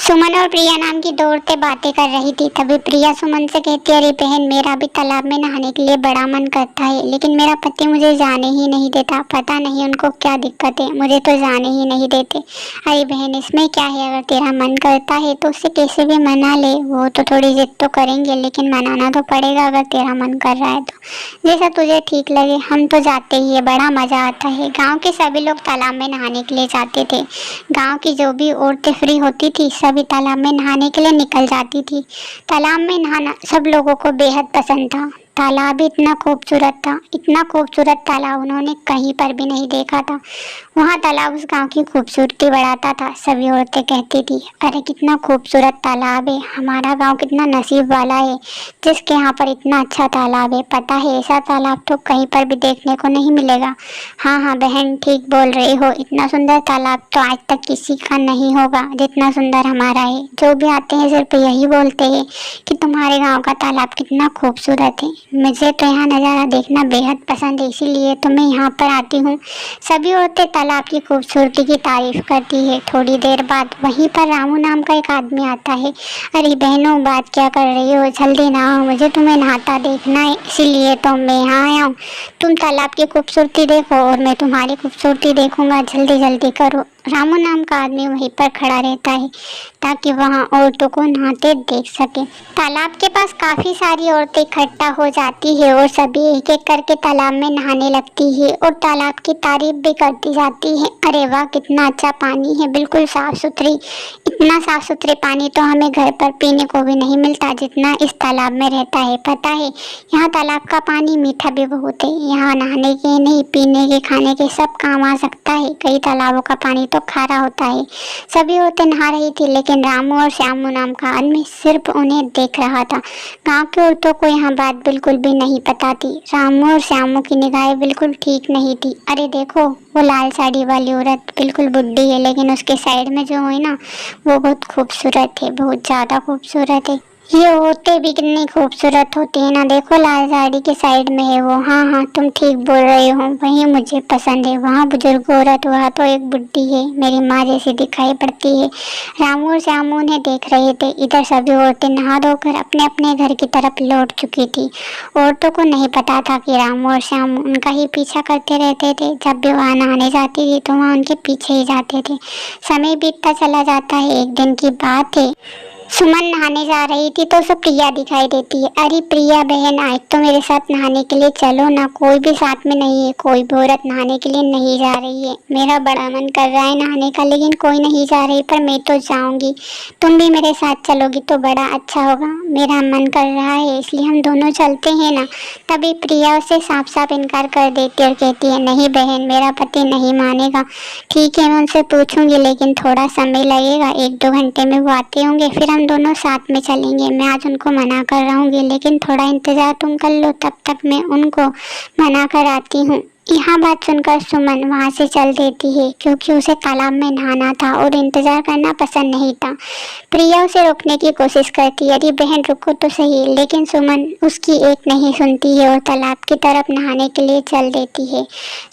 सुमन और प्रिया नाम की दो औरतें बातें कर रही थी। तभी प्रिया सुमन से कहती, अरे बहन, मेरा भी तालाब में नहाने के लिए बड़ा मन करता है, लेकिन मेरा पति मुझे जाने ही नहीं देता। पता नहीं उनको क्या दिक्कत है, मुझे तो जाने ही नहीं देते। अरे बहन, इसमें क्या है, अगर तेरा मन करता है तो उससे कैसे भी मना ले। वो तो थोड़ी जिद तो करेंगे, लेकिन मनाना तो पड़ेगा अगर तेरा मन कर रहा है तो। जैसा तुझे ठीक लगे। हम तो जाते ही है, बड़ा मजा आता है। गाँव के सभी लोग तालाब में नहाने के लिए जाते थे। गाँव की जो भी औरतें फ्री होती थी सभी तालाब में नहाने के लिए निकल जाती थी। तालाब में नहाना सब लोगों को बेहद पसंद था। तालाब इतना खूबसूरत था, इतना खूबसूरत तालाब उन्होंने कहीं पर भी नहीं देखा था। वहाँ तालाब उस गांव की खूबसूरती बढ़ाता था। सभी औरतें कहती थी, अरे कितना खूबसूरत तालाब है, हमारा गांव कितना नसीब वाला है जिसके यहाँ पर इतना अच्छा तालाब है। पता है, ऐसा तालाब तो कहीं पर भी देखने को नहीं मिलेगा। हाँ हाँ बहन, ठीक बोल रही हो, इतना सुंदर तालाब तो आज तक किसी का नहीं होगा जितना सुंदर हमारा है। जो भी आते हैं सिर्फ यही बोलते हैं कि तुम्हारे गांव का तालाब कितना खूबसूरत है। मुझे तो यहाँ नज़ारा देखना बेहद पसंद है, इसीलिए तो मैं यहाँ पर आती हूँ। सभी औरतें तालाब की खूबसूरती की तारीफ करती है। थोड़ी देर बाद वहीं पर रामू नाम का एक आदमी आता है। अरे बहनों, बात क्या कर रही हो, जल्दी नहाओ, मुझे तुम्हें नहाता देखना है, इसीलिए तो मैं यहाँ आया हूँ। तुम तालाब की खूबसूरती देखो और मैं तुम्हारी खूबसूरती देखूंगा, जल्दी जल्दी करो। रामू नाम का आदमी वहीं पर खड़ा रहता है ताकि वहाँ औरतों को नहाते देख सके। तालाब के पास काफी सारी औरतें इकट्ठा हो जाती है और सभी एक एक करके तालाब में नहाने लगती है और तालाब की तारीफ भी करती जाती है। अरे वाह, कितना अच्छा पानी है, बिल्कुल साफ सुथरी। इतना साफ सुथरे पानी तो हमें घर पर पीने को भी नहीं मिलता जितना इस तालाब में रहता है। पता है, यहाँ तालाब का पानी मीठा भी बहुत है। यहाँ नहाने के नहीं, पीने के, खाने के सब काम आ सकता है। कई तालाबों का पानी तो खारा होता है। सभी औरतें नहा रही थी, लेकिन रामू और श्यामू नाम का आदमी सिर्फ उन्हें देख रहा था। गांव की औरतों को यहाँ बात बिल्कुल भी नहीं पता थी। रामू और श्यामू की निगाहें बिल्कुल ठीक नहीं थी। अरे देखो, वो लाल साड़ी वाली औरत बिल्कुल बुढ़ी है, लेकिन उसके साइड में जो है ना, वो बहुत खूबसूरत है, बहुत ज़्यादा खूबसूरत है। ये औरतें भी कितनी खूबसूरत होती है ना। देखो, लाल साड़ी के साइड में है वो। हाँ हाँ, तुम ठीक बोल रहे हो, वही मुझे पसंद है। वहाँ बुजुर्ग औरत, वहाँ तो एक बुढ़ी है, मेरी माँ जैसी दिखाई पड़ती है। रामू और श्यामू उन्हें देख रहे थे। इधर सभी औरतें नहा धोकर अपने अपने घर की तरफ लौट चुकी थी। औरतों को नहीं पता था कि रामू और श्यामू उनका ही पीछा करते रहते थे। जब भी वहाँ नहाने जाती थी तो वहाँ उनके पीछे ही जाते थे। समय बीतता चला जाता है। एक दिन की बात है, सुमन नहाने जा रही थी तो उसे प्रिया दिखाई देती है। अरे प्रिया बहन, आज तो मेरे साथ नहाने के लिए चलो ना। कोई भी साथ में नहीं है, कोई भी औरत नहाने के लिए नहीं जा रही है। मेरा बड़ा मन कर रहा है नहाने का, लेकिन कोई नहीं जा रही, पर मैं तो जाऊंगी। तुम भी मेरे साथ चलोगी तो बड़ा अच्छा होगा। मेरा मन कर रहा है, इसलिए हम दोनों चलते हैं ना। तभी प्रिया उसे साफ साफ इनकार कर देती और कहती है, नहीं बहन, मेरा पति नहीं मानेगा। ठीक है, मैं उनसे पूछूंगी, लेकिन थोड़ा समय लगेगा, 1-2 घंटे में वो आते होंगे, फिर हम दोनों साथ में चलेंगे। मैं आज उनको मना कर रहूंगी, लेकिन थोड़ा इंतजार तुम कर लो, तब तक मैं उनको मना कर आती हूँ। यहाँ बात सुनकर सुमन वहाँ से चल देती है, क्योंकि उसे तालाब में नहाना था और इंतजार करना पसंद नहीं था। प्रिया उसे रोकने की कोशिश करती है, अरे बहन रुको तो सही, लेकिन सुमन उसकी एक नहीं सुनती है और तालाब की तरफ नहाने के लिए चल देती है।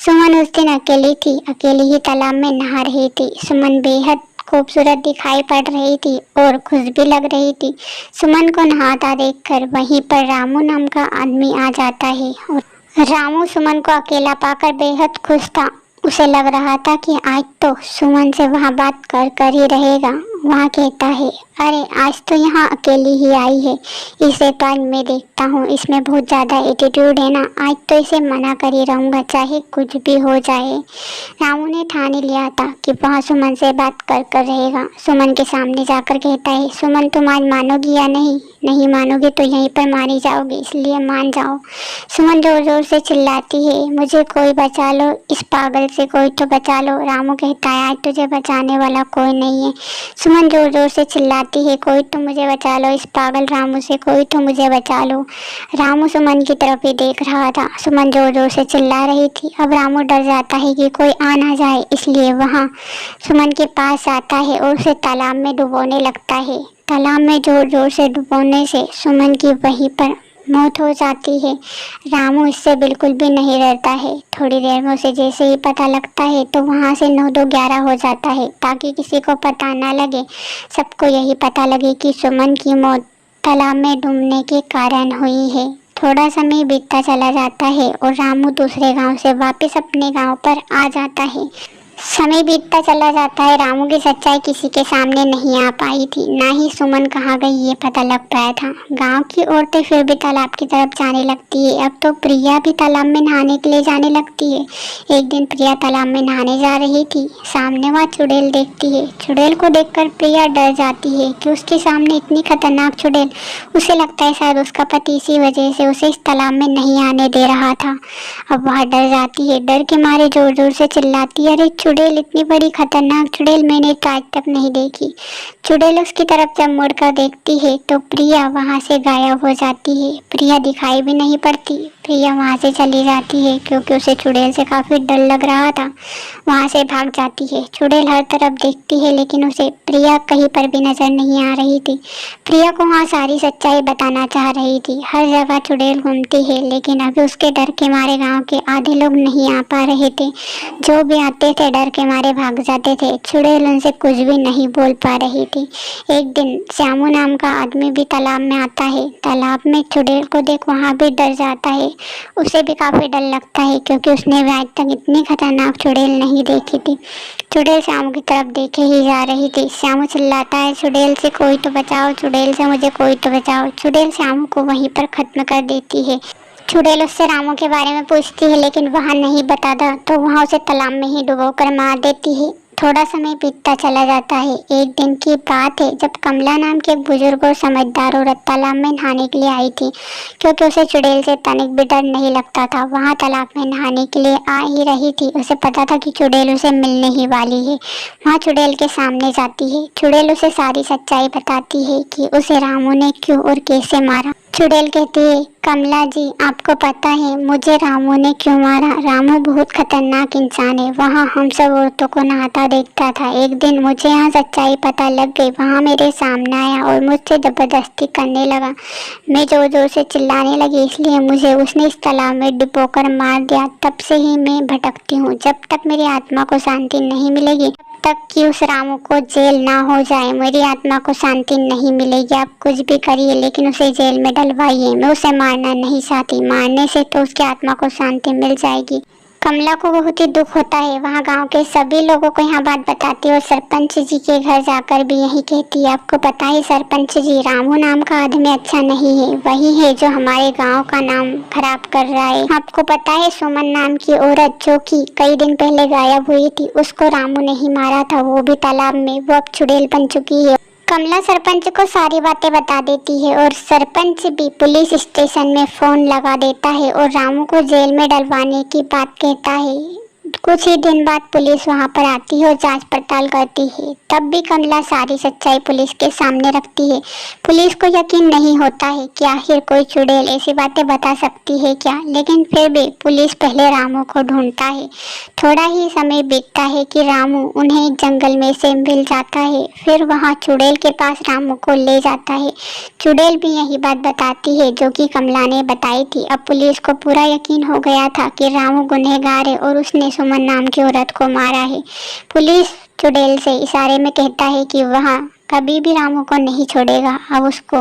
सुमन उस दिन अकेली थी, अकेली ही तालाब में नहा रही थी। सुमन बेहद खूबसूरत दिखाई पड़ रही थी और खुश भी लग रही थी। सुमन को नहाता देखकर वहीं पर रामू नाम का आदमी आ जाता है और रामू सुमन को अकेला पाकर बेहद खुश था। उसे लग रहा था कि आज तो सुमन से वहाँ बात कर कर ही रहेगा। वहाँ कहता है, अरे आज तो यहाँ अकेली ही आई है, इसे तो आज मैं देखता हूँ, इसमें बहुत ज़्यादा एटीट्यूड है ना। आज तो इसे मना कर ही रहूँगा, चाहे कुछ भी हो जाए। रामू ने ठान ही लिया था कि वहाँ सुमन से बात कर कर रहेगा। सुमन के सामने जाकर कहता है, सुमन तुम आज मानोगी या नहीं? नहीं मानोगे तो यहीं पर मारी जाओगे, इसलिए मान जाओ। सुमन जोर जोर से चिल्लाती है, मुझे कोई बचा लो, इस पागल से कोई तो बचा लो। रामू कहता है, आज तुझे बचाने वाला कोई नहीं है। सुमन जोर जोर से चिल्लाती है, कोई तो मुझे बचा लो, इस पागल रामू से कोई तो मुझे बचा लो। रामू सुमन की तरफ ही देख रहा था। सुमन जोर जोर से चिल्ला रही थी। अब रामू डर जाता है कि कोई आ ना जाए, इसलिए वहाँ सुमन के पास आता है और उसे तालाब में डुबोने लगता है। तालाब में जोर जोर से डुबोने से सुमन की वहीं पर मौत हो जाती है। रामू इससे बिल्कुल भी नहीं डरता है। थोड़ी देर में उसे जैसे ही पता लगता है तो वहाँ से 9-2-11 हो जाता है, ताकि किसी को पता ना लगे, सबको यही पता लगे कि सुमन की मौत तालाब में डूबने के कारण हुई है। थोड़ा समय बीतता चला जाता है और रामू दूसरे गांव से वापस अपने गांव पर आ जाता है। समय बीतता चला जाता है। रामू की सच्चाई किसी के सामने नहीं आ पाई थी, ना ही सुमन कहाँ गई ये पता लग पाया था। गांव की औरतें फिर भी तालाब की तरफ जाने लगती है। अब तो प्रिया भी तालाब में नहाने के लिए जाने लगती है। एक दिन प्रिया तालाब में नहाने जा रही थी, सामने वहाँ चुड़ैल देखती है। चुड़ैल को देखकर प्रिया डर जाती है कि उसके सामने इतनी खतरनाक चुड़ैल। उसे लगता है शायद उसका पति इसी वजह से उसे इस तालाब में नहीं आने दे रहा था। अब वह डर जाती है, डर के मारे जोर जोर से चिल्लाती है, अरे चुड़ैल, इतनी बड़ी खतरनाक चुड़ैल मैंने तो आज तक नहीं देखी। चुड़ैल उसकी तरफ जब मुड़कर देखती है तो प्रिया वहां से गायब हो जाती है। प्रिया दिखाई भी नहीं पड़ती। प्रिया वहां से चली जाती है क्योंकि उसे चुड़ैल से काफी डर लग रहा था। वहां से भाग जाती है। चुड़ैल हर तरफ देखती है लेकिन उसे प्रिया कहीं पर भी नजर नहीं आ रही थी। प्रिया को वहाँ सारी सच्चाई बताना चाह रही थी। हर जगह चुड़ैल घूमती है लेकिन अभी उसके डर के मारे गांव के आधे लोग नहीं आ पा रहे थे। जो भी आते थे डर के मारे भाग जाते थे। चुड़ैल उनसे कुछ भी नहीं बोल पा रही थी। एक दिन श्यामू नाम का आदमी भी तालाब में आता है। तालाब में चुड़ैल को देख वहाँ भी डर जाता है। उसे भी काफी डर लगता है क्योंकि उसने भी आज तक इतनी खतरनाक चुड़ैल नहीं देखी थी। चुड़ैल श्यामू की तरफ देखे ही जा रही थी। श्यामू चिल्लाता है, चुड़ैल से कोई तो बचाओ, चुड़ैल से मुझे कोई तो बचाओ। चुड़ैल श्यामू को वहीं पर खत्म कर देती है। चुड़ैल उससे रामू के बारे में पूछती है लेकिन वहाँ नहीं बताता, तो वहाँ उसे तालाब में ही डुबोकर मार देती है। थोड़ा समय बीतता चला जाता है। एक दिन की बात है जब कमला नाम के एक बुजुर्ग और समझदार औरत तालाब में नहाने के लिए आई थी, क्योंकि उसे चुड़ैल से तनिक भी डर नहीं लगता था। वहाँ तालाब में नहाने के लिए आ ही रही थी। उसे पता था कि चुड़ैल उसे मिलने ही वाली है। वहाँ चुड़ैल के सामने जाती है। चुड़ैल उसे सारी सच्चाई बताती है कि उसे रामू ने क्यों और कैसे मारा। चुड़ैल कहती है, कमला जी, आपको पता है मुझे रामू ने क्यों मारा? रामू बहुत खतरनाक इंसान है। वहाँ हम सब औरतों को नहाता देखता था। एक दिन मुझे यहाँ सच्चाई पता लग गई। वहाँ मेरे सामने आया और मुझसे जबरदस्ती करने लगा। मैं जोर जोर से चिल्लाने लगी, इसलिए मुझे उसने इस तालाब में डुबोकर मार दिया। तब से ही मैं भटकती हूँ। जब तक मेरी आत्मा को शांति नहीं मिलेगी, तक कि उस रामू को जेल ना हो जाए, मेरी आत्मा को शांति नहीं मिलेगी। आप कुछ भी करिए लेकिन उसे जेल में डलवाइए। मैं उसे मारना नहीं चाहती। मारने से तो उसकी आत्मा को शांति मिल जाएगी। कमला को बहुत ही दुख होता है। वहाँ गांव के सभी लोगों को यहाँ बात बताती है और सरपंच जी के घर जाकर भी यही कहती है, आपको पता है सरपंच जी, रामू नाम का आदमी अच्छा नहीं है। वही है जो हमारे गांव का नाम खराब कर रहा है। आपको पता है सुमन नाम की औरत जो कि कई दिन पहले गायब हुई थी, उसको रामू ने ही मारा था, वो भी तालाब में। वो अब चुड़ैल बन चुकी है। कमला सरपंच को सारी बातें बता देती है और सरपंच भी पुलिस स्टेशन में फोन लगा देता है और रामू को जेल में डलवाने की बात कहता है। कुछ ही दिन बाद पुलिस वहां पर आती है और जांच पड़ताल करती है। तब भी कमला सारी सच्चाई पुलिस के सामने रखती है। पुलिस को यकीन नहीं होता है कि आखिर कोई चुड़ैल ऐसी बातें बता सकती है क्या, लेकिन फिर भी पुलिस पहले रामू को ढूंढता है। थोड़ा ही समय बीतता है कि रामू उन्हें जंगल में से मिल जाता है। फिर वहाँ चुड़ैल के पास रामू को ले जाता है। चुड़ैल भी यही बात बताती है जो कि कमला ने बताई थी। अब पुलिस को पूरा यकीन हो गया था कि रामू गुनहगार है और उसने सुमन नाम की औरत को मारा है। पुलिस चुड़ैल से इशारे में कहता है कि वह कभी भी रामू को नहीं छोड़ेगा। अब उसको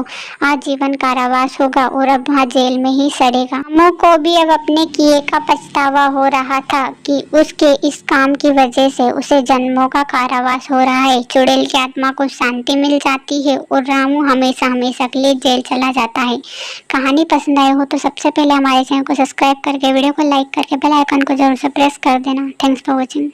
आजीवन कारावास होगा और अब वहाँ जेल में ही सड़ेगा। रामू को भी अब अपने किए का पछतावा हो रहा था कि उसके इस काम की वजह से उसे जन्मों का कारावास हो रहा है। चुड़ैल की आत्मा को शांति मिल जाती है और रामू हमेशा हमेशा के लिए जेल चला जाता है। कहानी पसंद आई हो तो सबसे पहले हमारे चैनल को सब्सक्राइब करके, वीडियो को लाइक करके बेल आइकन को जरूर से प्रेस कर देना। Thanks for watching.